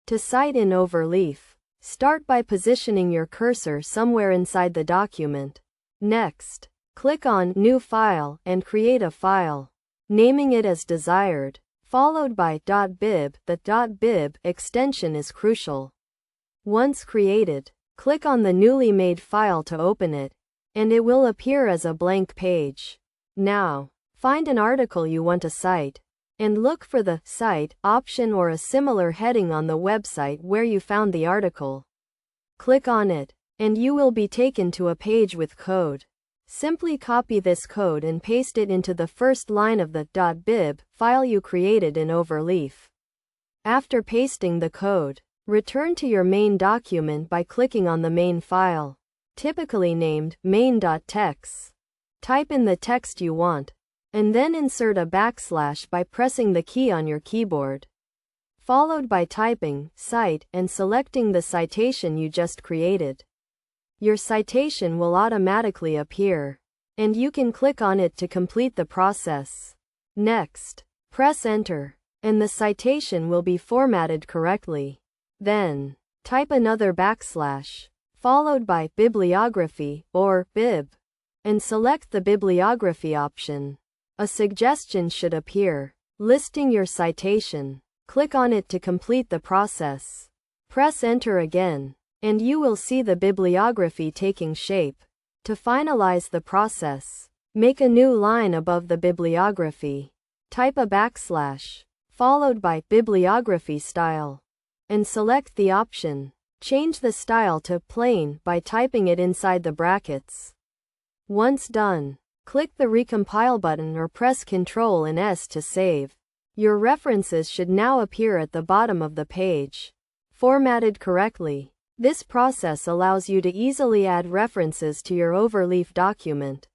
To cite in Overleaf. Start by positioning your cursor somewhere inside the document. Next, click on New File and create a file, naming it as desired, followed by .bib. The .bib extension is crucial. Once created, click on the newly made file to open it, and it will appear as a blank page. Now, find an article you want to cite, and look for the Cite option or a similar heading on the website where you found the article. Click on it, and you will be taken to a page with code. Simply copy this code and paste it into the first line of the .bib file you created in Overleaf. After pasting the code, return to your main document by clicking on the main file, typically named main.txt. Type in the text you want, and then insert a backslash by pressing the key on your keyboard, followed by typing cite and selecting the citation you just created. Your citation will automatically appear, and you can click on it to complete the process. Next, press enter, and the citation will be formatted correctly. Then, type another backslash, followed by bibliography or bib, and select the bibliography option. A suggestion should appear, listing your citation. Click on it to complete the process. Press enter again, and you will see the bibliography taking shape. To finalize the process, make a new line above the bibliography. Type a backslash, followed by bibliography style, and select the option. Change the style to plain by typing it inside the brackets. Once done, click the Recompile button or press Ctrl and S to save. Your references should now appear at the bottom of the page, formatted correctly. This process allows you to easily add references to your Overleaf document.